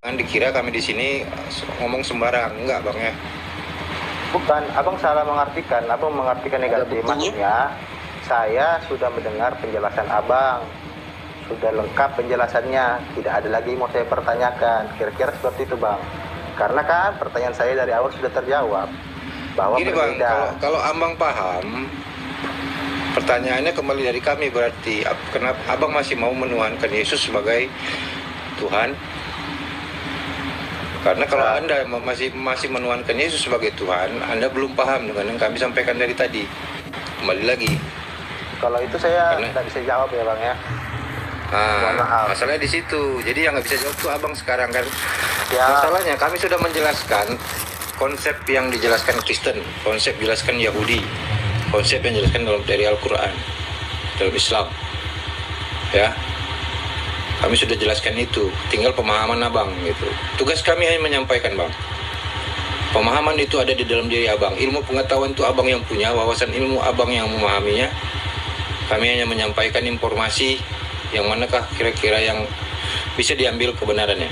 Kan dikira kami di sini ngomong sembarang, enggak bang ya? Bukan, abang salah mengartikan, abang mengartikan negatif. Maksudnya, saya sudah mendengar penjelasan abang, sudah lengkap penjelasannya, tidak ada lagi yang mau saya pertanyakan. Kira-kira seperti itu bang. Karena kan pertanyaan saya dari awal sudah terjawab bahwa Gini berbeda. bang, kalau abang paham, pertanyaannya kembali dari kami berarti, kenapa abang masih mau menuhankan Yesus sebagai Tuhan? Karena kalau Anda masih menuhankan Yesus sebagai Tuhan, Anda belum paham dengan yang kami sampaikan dari tadi. Kembali lagi. Kalau itu saya tidak bisa jawab ya bang ya. Nah, masalahnya di situ. Jadi yang nggak bisa jawab tuh abang sekarang kan. Ya. Masalahnya kami sudah menjelaskan konsep yang dijelaskan Kristen, konsep jelaskan Yahudi, konsep yang dijelaskan dari Al-Quran, dalam Islam. Ya. Kami sudah jelaskan itu, tinggal pemahaman abang gitu. Tugas kami hanya menyampaikan bang. Pemahaman itu ada di dalam diri abang. Ilmu pengetahuan itu abang yang punya, wawasan ilmu abang yang memahaminya. Kami hanya menyampaikan informasi yang manakah kira-kira yang bisa diambil kebenarannya.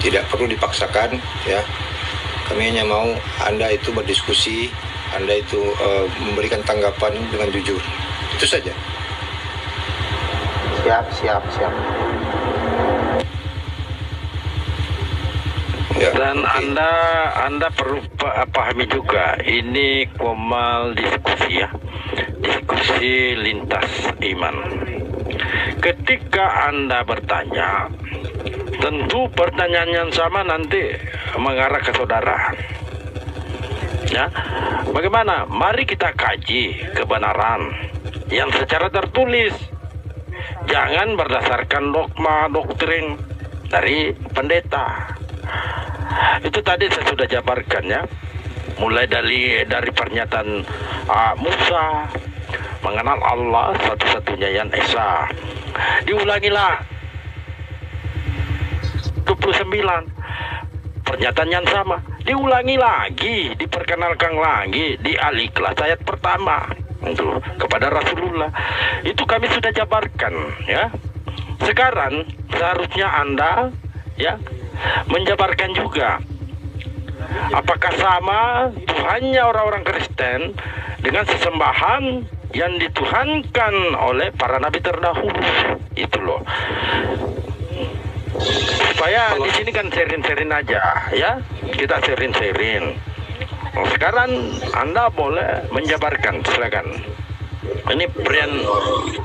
Tidak perlu dipaksakan ya. Kami hanya mau Anda itu berdiskusi, Anda itu memberikan tanggapan dengan jujur. Itu saja. Siap. Ya, dan Anda perlu pahami juga, ini komal diskusi ya, diskusi lintas iman. Ketika Anda bertanya, tentu pertanyaan yang sama nanti mengarah ke saudara. Ya, bagaimana? Mari kita kaji kebenaran yang secara tertulis. Jangan berdasarkan dogma doktrin dari pendeta. Itu tadi saya sudah jabarkan ya. Mulai dari pernyataan Musa mengenal Allah satu-satunya yang esa. Diulangilah 29 pernyataan yang sama. Diulangi lagi, diperkenalkan lagi di Al-Ikhlas ayat pertama. Itu kepada Rasulullah itu kami sudah jabarkan ya. Sekarang seharusnya Anda ya menjabarkan juga apakah sama Tuhannya orang-orang Kristen dengan sesembahan yang dituhankan oleh para nabi terdahulu. Itu loh, supaya di sini kan sharing-sharing aja ya, kita sharing-sharing. Sekarang Anda boleh menjabarkan, silakan. Ini Brian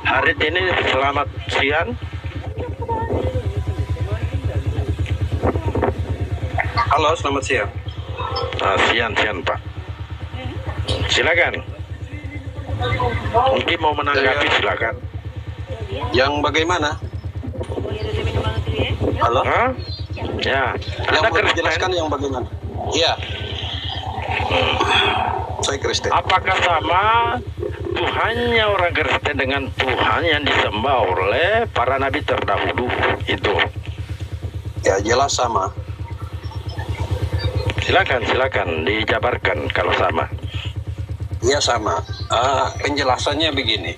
Harit ini, selamat siang. Halo, selamat siang. Siang Pak. Silakan. Mungkin mau menanggapi, silakan. Yang bagaimana? Halo? Ya. Yang Anda mau Kristen? dijelaskan yang bagaimana? Iya. Saya Kristen. Apakah sama Tuhannya orang Kristen dengan Tuhan yang disembah oleh para nabi terdahulu itu? Ya, jelas sama. Silakan dijabarkan kalau sama. Iya sama. Penjelasannya begini.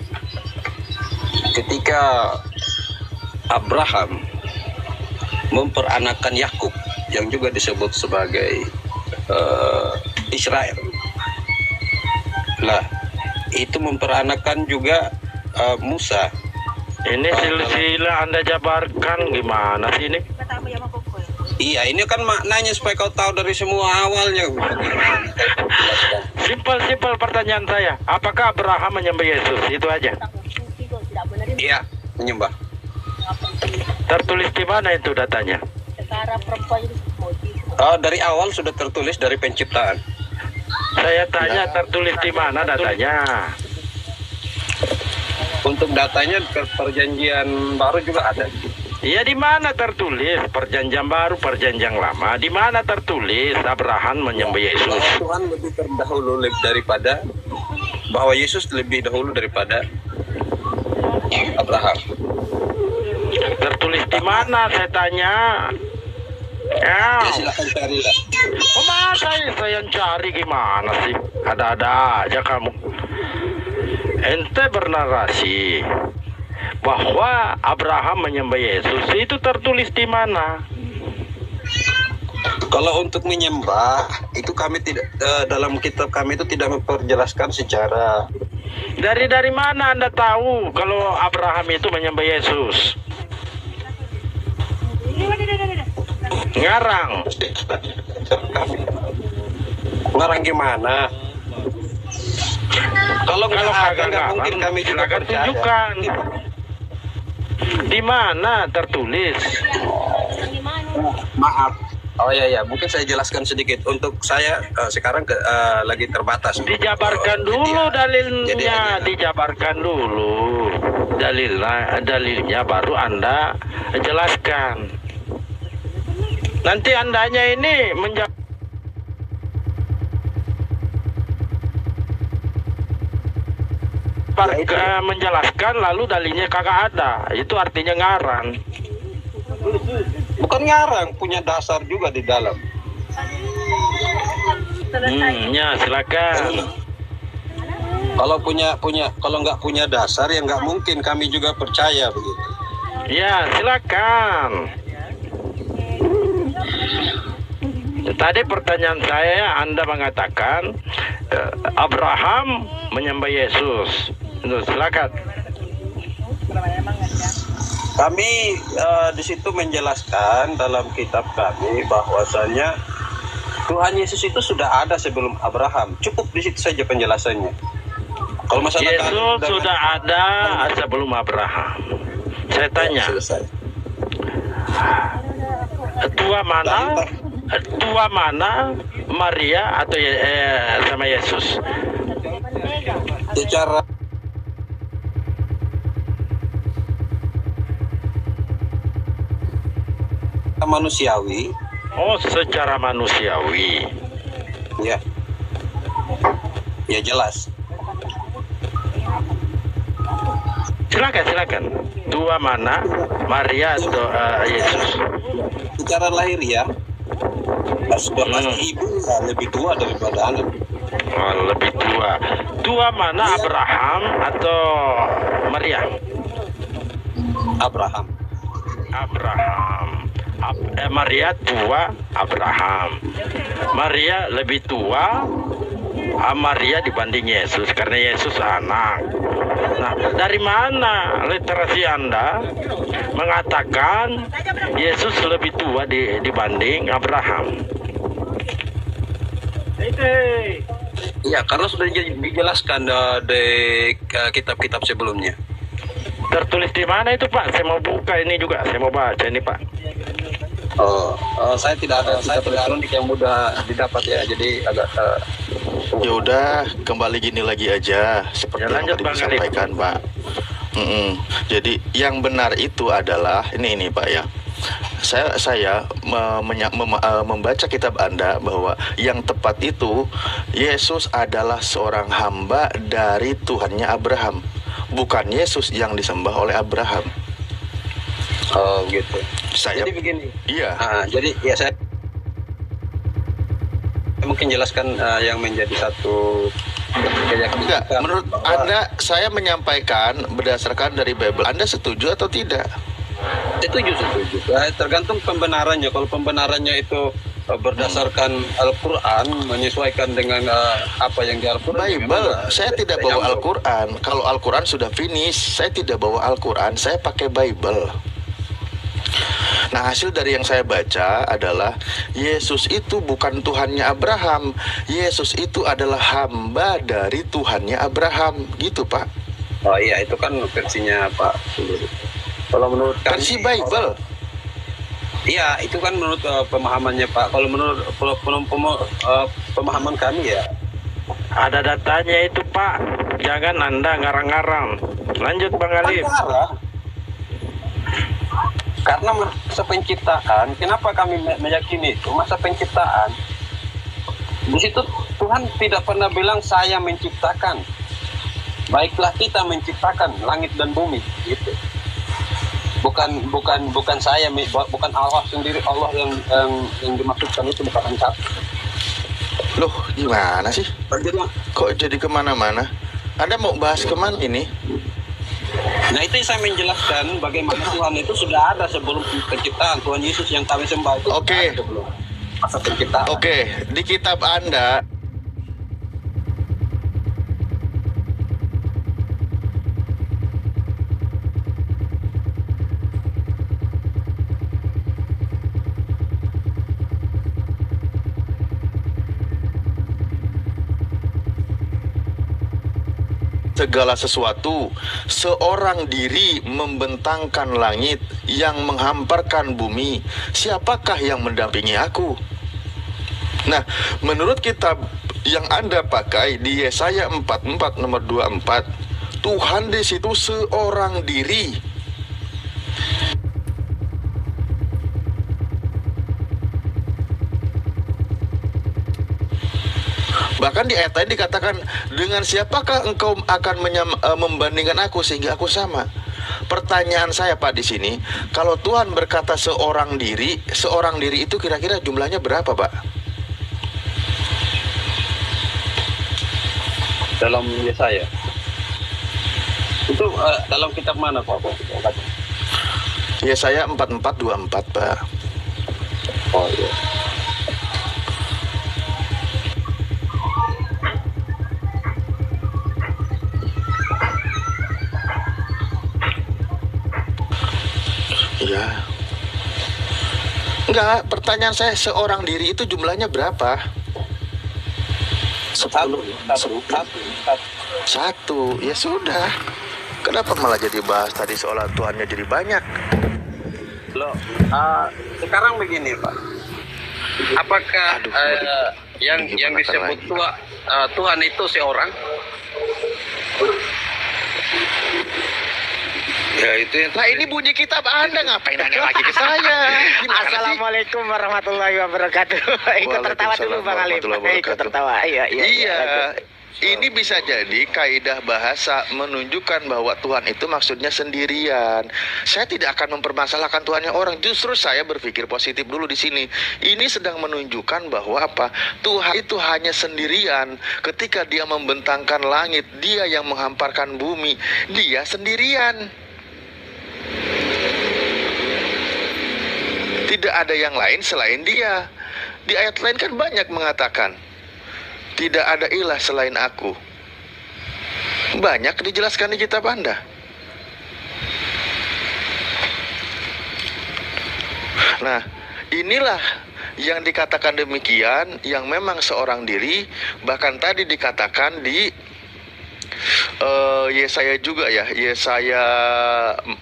Ketika Abraham memperanakan Yakub yang juga disebut sebagai Israel. Lah, itu memperanakan juga Musa. Ini silsilah Anda jabarkan gimana sih ini? Iya, ini kan maknanya supaya kau tahu dari semua awalnya. Simpel pertanyaan saya. Apakah Abraham menyembah Yesus? Itu aja. Iya, menyembah. Tertulis di mana itu datanya? Dari awal sudah tertulis dari penciptaan. Saya tanya tertulis di mana datanya? Untuk datanya perjanjian baru juga ada. Iya, di mana tertulis? Perjanjian baru, perjanjian lama. Di mana tertulis Abraham menyembah Yesus? Bahwa Tuhan lebih terdahulu daripada, bahwa Yesus lebih dahulu daripada Abraham. Tertulis di mana saya tanya? Ya, Silakan carilah. masa saya yang cari gimana sih? Ada-ada aja kamu. Ente bernarasi bahwa Abraham menyembah Yesus, itu tertulis di mana? Kalau untuk menyembah itu kami tidak dalam kitab kami itu tidak memperjelaskan secara. Dari mana Anda tahu kalau Abraham itu menyembah Yesus? Ngarang. Ngarang gimana? Kalau kagak nggak mungkin kami juga silakan percaya. tunjukkan. Di mana tertulis? Maaf. Oh ya, mungkin saya jelaskan sedikit. Untuk saya sekarang lagi terbatas. Dijabarkan dulu dalilnya, Jadi, dijabarkan dulu dalilnya, baru Anda jelaskan. Nanti Andanya ini menjelaskan lalu dalilnya kagak ada. Itu artinya ngarang. Bukan ngarang, punya dasar juga di dalam. Ya silakan. Kalau nggak punya dasar ya nggak mungkin kami juga percaya begitu. Ya silakan. Tadi pertanyaan saya, Anda mengatakan Abraham menyembah Yesus. Silakan. Kami di situ menjelaskan dalam kitab kami bahwasanya Tuhan Yesus itu sudah ada sebelum Abraham. Cukup di situ saja penjelasannya. Kalau masalah Yesus sudah ada sebelum Abraham. Saya tanya, tua mana Maria atau sama Yesus? secara manusiawi, Oh, secara manusiawi. ya jelas. Silakan. Tua mana Maria atau Yesus? Secara lahir ya, sudah pasti ibu lebih tua daripada anak. Oh, lebih tua. Tua mana Abraham atau Maria? Abraham. Maria tua, Abraham. Maria lebih tua Maria dibanding Yesus karena Yesus anak. Nah, dari mana literasi Anda mengatakan Yesus lebih tua dibanding Abraham? Ya, karena sudah dijelaskan di kitab-kitab sebelumnya. Tertulis di mana itu, Pak? Saya mau buka ini juga, saya mau baca ini, Pak. Saya tidak ada kitab elektronik yang mudah didapat ya, jadi agak. Ya udah, kembali gini lagi aja seperti Ya, yang lanjut, tadi Bang disampaikan, Pak. Jadi yang benar itu adalah ini Pak ya. Saya membaca kitab Anda bahwa yang tepat itu Yesus adalah seorang hamba dari Tuhannya Abraham, bukan Yesus yang disembah oleh Abraham. Oh gitu. Saya Jadi begini. iya. Jadi ya saya mungkin jelaskan yang menjadi satu keyakinan. Enggak, menurut Anda saya menyampaikan berdasarkan dari Bible. Anda setuju atau tidak? Setuju. Tergantung pembenarannya. Kalau pembenarannya itu berdasarkan Al-Quran, menyesuaikan dengan apa yang di Al-Quran. Bible, saya tidak bawa Al-Quran. Kalau Al-Quran sudah finish, saya tidak bawa Al-Quran, saya pakai Bible. Nah, hasil dari yang saya baca adalah Yesus itu bukan Tuhannya Abraham. Yesus itu adalah hamba dari Tuhannya Abraham, gitu Pak. Oh iya, itu kan versinya Pak. Kalau menurut kami, Versi Bible. Iya, itu kan menurut pemahamannya Pak. Kalau menurut pemahaman kami ya. Ada datanya itu, Pak. Jangan Anda ngarang-ngarang. Lanjut, Bang Alif. Karena masa penciptaan, kenapa kami meyakini itu masa penciptaan? Di situ Tuhan tidak pernah bilang saya menciptakan. Baiklah kita menciptakan langit dan bumi, gitu. Bukan saya, bukan Allah sendiri, Allah yang dimaksudkan itu bukan engkau. Loh, gimana sih? Kok jadi kemana-mana? Anda mau bahas kemana ini? Nah itu yang saya menjelaskan bagaimana Tuhan itu sudah ada sebelum penciptaan. Tuhan Yesus yang kami sembah itu Oke. sudah ada sebelum masa penciptaan. Oke, di kitab Anda segala sesuatu, seorang diri membentangkan langit yang menghamparkan bumi. Siapakah yang mendampingi aku? Nah, menurut kitab yang Anda pakai di Yesaya 44 nomor 24, Tuhan di situ seorang diri. Bahkan di ayat lain dikatakan, dengan siapakah engkau akan membandingkan aku sehingga aku sama? Pertanyaan saya Pak di sini, kalau Tuhan berkata seorang diri itu kira-kira jumlahnya berapa Pak? Dalam Yesaya. Itu dalam kitab mana Pak? Yesaya 44:24 Pak. Oh iya. Iya. Enggak, pertanyaan saya seorang diri itu jumlahnya berapa? Satu. Ya sudah. Kenapa malah jadi bahas tadi seolah Tuhannya jadi banyak? Loh, sekarang begini Pak. Apakah yang disebut Tuhan itu seorang? Ya itu yang Nah ini bunyi kitab Anda, ngapain nanya lagi ke saya? Gimana sih? Assalamualaikum warahmatullahi wabarakatuh. Ikut tertawa dulu Bang Alim. Waalaikumsalam warahmatullahi Ikut tertawa. Iya. Iya, ini bisa jadi kaidah bahasa menunjukkan bahwa Tuhan itu maksudnya sendirian. Saya tidak akan mempermasalahkan Tuhannya orang. Justru saya berpikir positif dulu di sini. Ini sedang menunjukkan bahwa apa? Tuhan itu hanya sendirian. Ketika Dia membentangkan langit, Dia yang menghamparkan bumi, Dia sendirian. Tidak ada yang lain selain Dia. Di ayat lain kan banyak mengatakan, tidak ada ilah selain aku. Banyak dijelaskan di kitab Anda. Nah, inilah yang dikatakan demikian, yang memang seorang diri. Bahkan tadi dikatakan di Yesaya juga ya, Yesaya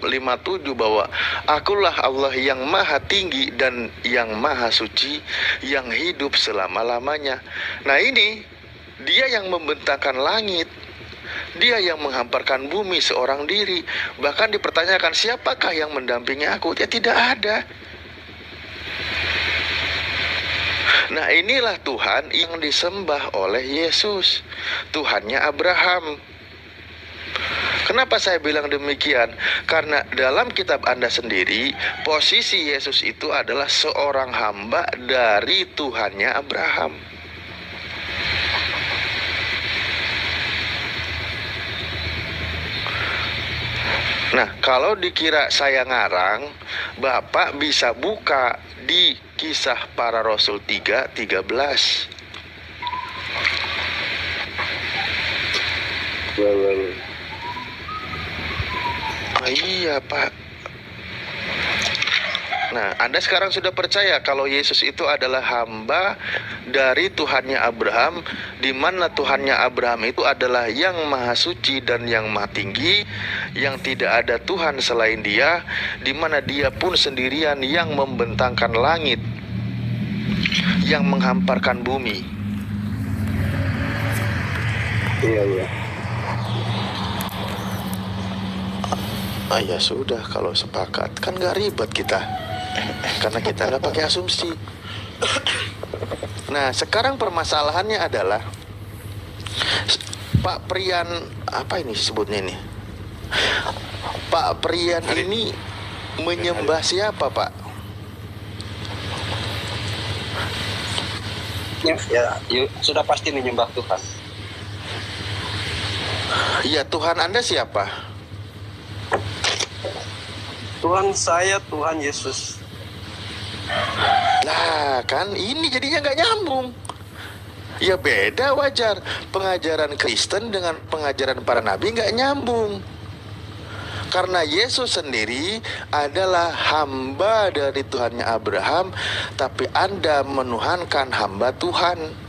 57 bahwa akulah Allah yang maha tinggi dan yang maha suci, yang hidup selama-lamanya. Nah ini Dia yang membentangkan langit, Dia yang menghamparkan bumi seorang diri. Bahkan dipertanyakan, siapakah yang mendampingi aku? Ya tidak ada. Nah inilah Tuhan yang disembah oleh Yesus, Tuhannya Abraham. Kenapa saya bilang demikian? Karena dalam kitab Anda sendiri, posisi Yesus itu adalah seorang hamba dari Tuhannya Abraham. Nah, kalau dikira saya ngarang, Bapak bisa buka di Kisah Para Rasul 3:13. Oh, iya Pak. Nah, Anda sekarang sudah percaya kalau Yesus itu adalah hamba dari Tuhannya Abraham, di mana Tuhannya Abraham itu adalah yang maha suci dan yang maha tinggi, yang tidak ada Tuhan selain Dia, di mana Dia pun sendirian yang membentangkan langit, yang menghamparkan bumi. Iya. Ah ya sudah, kalau sepakat kan nggak ribet kita, karena kita nggak pakai asumsi. Nah sekarang permasalahannya adalah Pak Prian, apa ini sebutnya ini? Pak Prian ini menyembah siapa Pak? Ya, sudah pasti menyembah Tuhan. Ya Tuhan Anda siapa? Tuhan saya Tuhan Yesus. Lah kan ini jadinya nggak nyambung. Ya beda, wajar. Pengajaran Kristen dengan pengajaran para nabi nggak nyambung. Karena Yesus sendiri adalah hamba dari Tuhannya Abraham, tapi Anda menuhankan hamba Tuhan.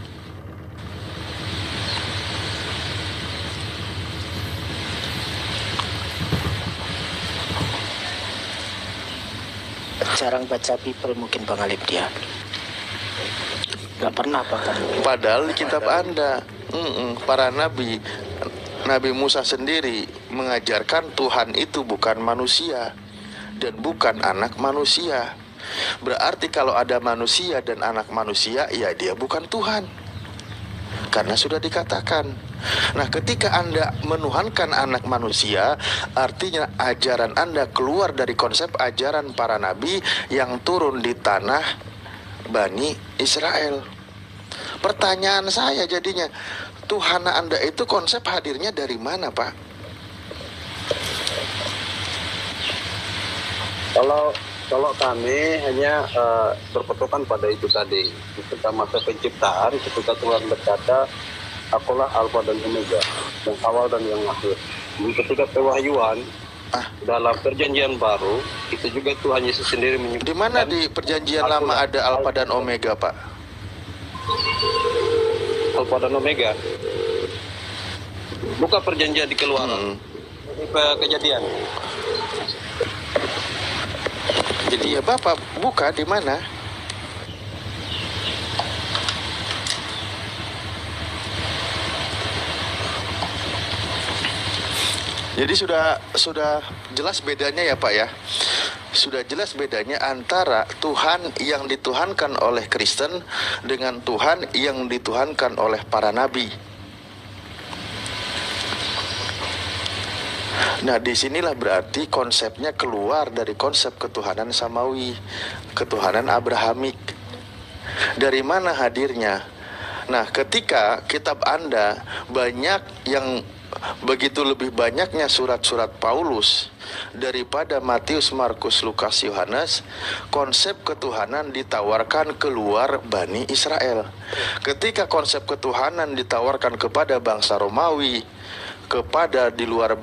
Jarang baca Bible mungkin Bang Alip dia. Gak pernah bahkan. Padahal di kitab Anda, para nabi, Nabi Musa sendiri mengajarkan Tuhan itu bukan manusia dan bukan anak manusia. Berarti kalau ada manusia dan anak manusia, ya dia bukan Tuhan. Karena sudah dikatakan. Nah, ketika Anda menuhankan anak manusia, artinya ajaran Anda keluar dari konsep ajaran para nabi yang turun di tanah Bani Israel. Pertanyaan saya jadinya, Tuhan Anda itu konsep hadirnya dari mana, Pak? Kalau kami hanya berpatokan pada itu tadi, ketika masa penciptaan, ketika Tuhan berkata, Akulah Alfa dan Omega, yang awal dan yang akhir. Dan ketika pewahyuan dalam perjanjian baru, itu juga Tuhan Yesus sendiri menyebutkan. Di mana di perjanjian lama ada Alfa dan Omega, Pak? Alfa dan Omega. Buka perjanjian di Keluaran. Di Kejadian. Jadi ya Bapak buka di mana? Jadi sudah jelas bedanya ya Pak ya. Sudah jelas bedanya antara Tuhan yang dituhankan oleh Kristen dengan Tuhan yang dituhankan oleh para nabi. Nah, disinilah berarti konsepnya keluar dari konsep ketuhanan samawi, ketuhanan Abrahamik. Dari mana hadirnya? Nah, ketika kitab Anda banyak yang begitu lebih banyaknya surat-surat Paulus daripada Matius, Markus, Lukas, Yohanes, konsep ketuhanan ditawarkan keluar Bani Israel. Ketika konsep ketuhanan ditawarkan kepada bangsa Romawi, kepada di luar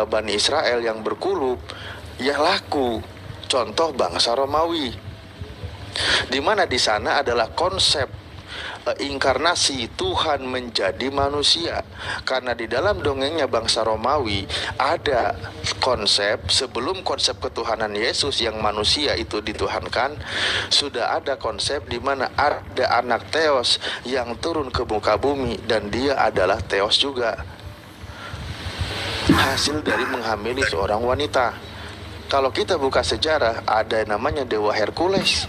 Bani Israel yang berkulub, ya laku. Contoh bangsa Romawi, di mana di sana adalah konsep inkarnasi Tuhan menjadi manusia. Karena di dalam dongengnya bangsa Romawi ada konsep, sebelum konsep ketuhanan Yesus yang manusia itu dituhankan, sudah ada konsep di mana ada anak Theos yang turun ke muka bumi dan dia adalah Theos juga, hasil dari menghamili seorang wanita. Kalau kita buka sejarah, ada namanya Dewa Hercules,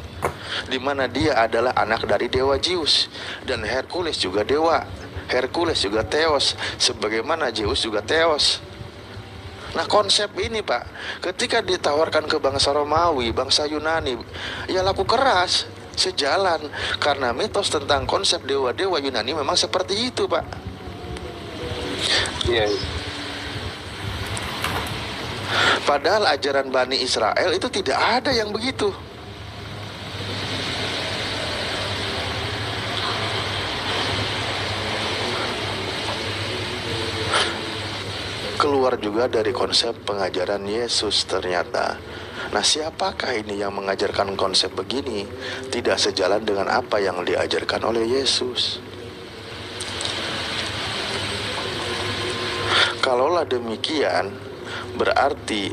di mana dia adalah anak dari Dewa Zeus, dan Hercules juga dewa. Hercules juga Theos, sebagaimana Zeus juga Theos. Nah, konsep ini Pak, ketika ditawarkan ke bangsa Romawi, bangsa Yunani, ya laku keras, sejalan. Karena mitos tentang konsep dewa-dewa Yunani memang seperti itu Pak. Iya. Padahal ajaran Bani Israel itu tidak ada yang begitu. Keluar juga dari konsep pengajaran Yesus ternyata. Nah, siapakah ini yang mengajarkan konsep begini? Tidak sejalan dengan apa yang diajarkan oleh Yesus. Kalaulah demikian, berarti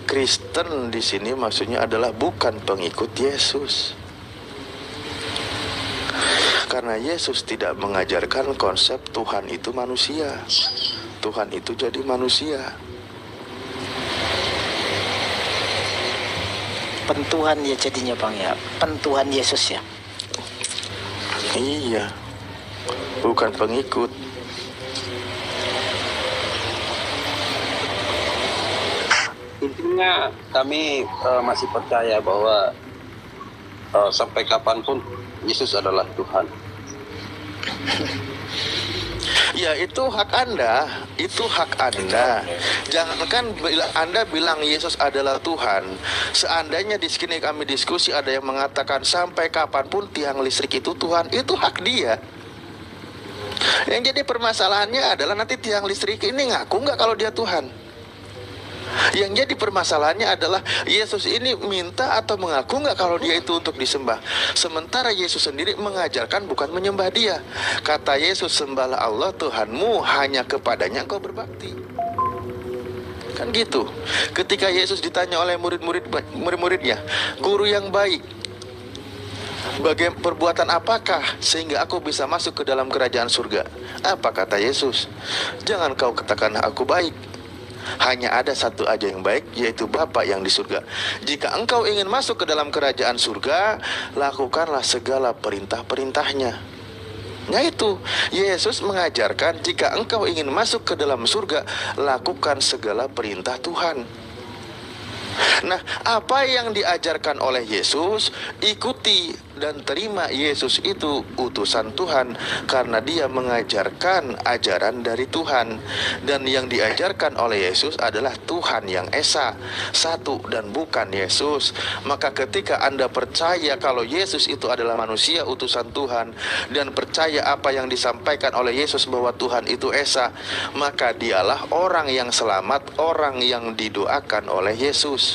Kristen di sini maksudnya adalah bukan pengikut Yesus. Karena Yesus tidak mengajarkan konsep Tuhan itu manusia. Tuhan itu jadi manusia. Pentuhan ya jadinya Bang ya. Pentuhan Yesus ya. Iya. Bukan pengikut. Intinya kami masih percaya bahwa sampai kapanpun Yesus adalah Tuhan. Ya, itu hak Anda, itu hak Anda. Jangankan Anda bilang Yesus adalah Tuhan. Seandainya di sini kami diskusi ada yang mengatakan sampai kapanpun tiang listrik itu Tuhan, itu hak dia. Yang jadi permasalahannya adalah nanti tiang listrik ini ngaku nggak kalau dia Tuhan. Yang jadi permasalahannya adalah Yesus ini minta atau mengaku nggak kalau dia itu untuk disembah. Sementara Yesus sendiri mengajarkan bukan menyembah dia. Kata Yesus, sembahlah Allah Tuhanmu, hanya kepadanya engkau berbakti. Kan gitu. Ketika Yesus ditanya oleh murid-muridnya, guru yang baik, bagaimana perbuatan apakah sehingga aku bisa masuk ke dalam kerajaan surga? Apa kata Yesus? Jangan kau katakan aku baik. Hanya ada satu aja yang baik, yaitu Bapa yang di surga. Jika engkau ingin masuk ke dalam kerajaan surga, lakukanlah segala perintah-perintahnya. Nah itu, Yesus mengajarkan jika engkau ingin masuk ke dalam surga, lakukan segala perintah Tuhan. Nah, apa yang diajarkan oleh Yesus, ikuti dan terima Yesus itu utusan Tuhan, karena dia mengajarkan ajaran dari Tuhan. Dan yang diajarkan oleh Yesus adalah Tuhan yang Esa, satu dan bukan Yesus. Maka ketika Anda percaya kalau Yesus itu adalah manusia utusan Tuhan, dan percaya apa yang disampaikan oleh Yesus bahwa Tuhan itu Esa, maka dialah orang yang selamat, orang yang didoakan oleh Yesus.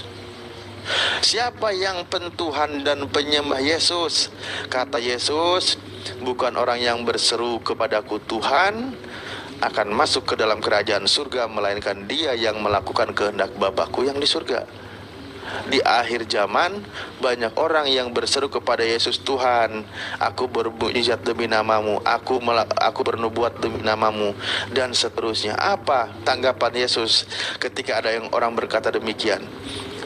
Siapa yang pentuhan dan penyembah Yesus? Kata Yesus, bukan orang yang berseru kepadaku Tuhan akan masuk ke dalam kerajaan surga, melainkan dia yang melakukan kehendak Bapakku yang di surga. Di akhir zaman banyak orang yang berseru kepada Yesus, Tuhan, aku bermukjizat demi namamu, aku bernubuat demi namamu, dan seterusnya. Apa tanggapan Yesus ketika ada yang orang berkata demikian?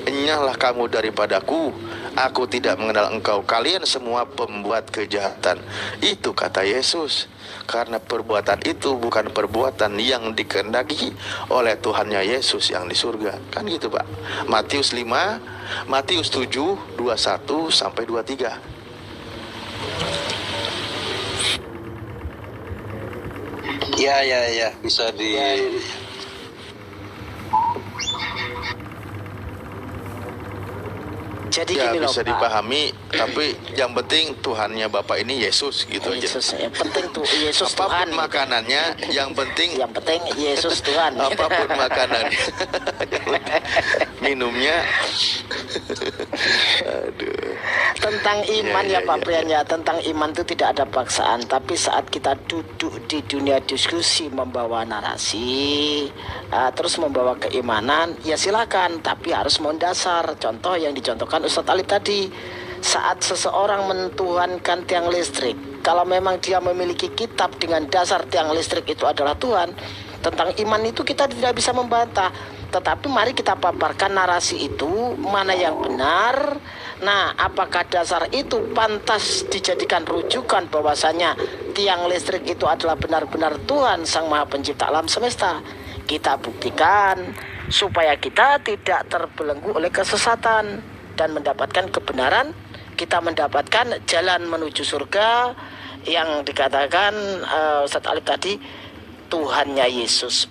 Enyahlah kamu daripadaku, aku tidak mengenal engkau, kalian semua pembuat kejahatan. Itu kata Yesus. Karena perbuatan itu bukan perbuatan yang dikehendaki oleh Tuhannya Yesus yang di surga. Kan gitu Pak. Matius 5, Matius 7, 21 sampai 23. Ya, bisa di... Jadi Ya gini loh bisa Pak. dipahami, tapi yang penting Tuhannya Bapak ini Yesus gitu Yesus, aja. yang penting tuh Yesus Apapun Tuhan. makanannya, yang penting Yesus Tuhan. apapun makanannya, minumnya. Aduh. Tentang iman Ya, Pak ya. Prian ya, tentang iman itu tidak ada paksaan. Tapi saat kita duduk di dunia diskusi membawa narasi, terus membawa keimanan, ya silakan. Tapi harus mendasar. Contoh yang dicontohkan Ustadz Alif tadi, saat seseorang mentuhankan tiang listrik, kalau memang dia memiliki kitab dengan dasar tiang listrik itu adalah Tuhan, tentang iman itu kita tidak bisa membantah. Tetapi mari kita paparkan narasi itu mana yang benar. Nah, apakah dasar itu pantas dijadikan rujukan bahwasanya tiang listrik itu adalah benar-benar Tuhan Sang Maha Pencipta alam semesta? Kita buktikan supaya kita tidak terbelenggu oleh kesesatan dan mendapatkan kebenaran. Kita mendapatkan jalan menuju surga yang dikatakan Ustadz Alif tadi, Tuhannya Yesus.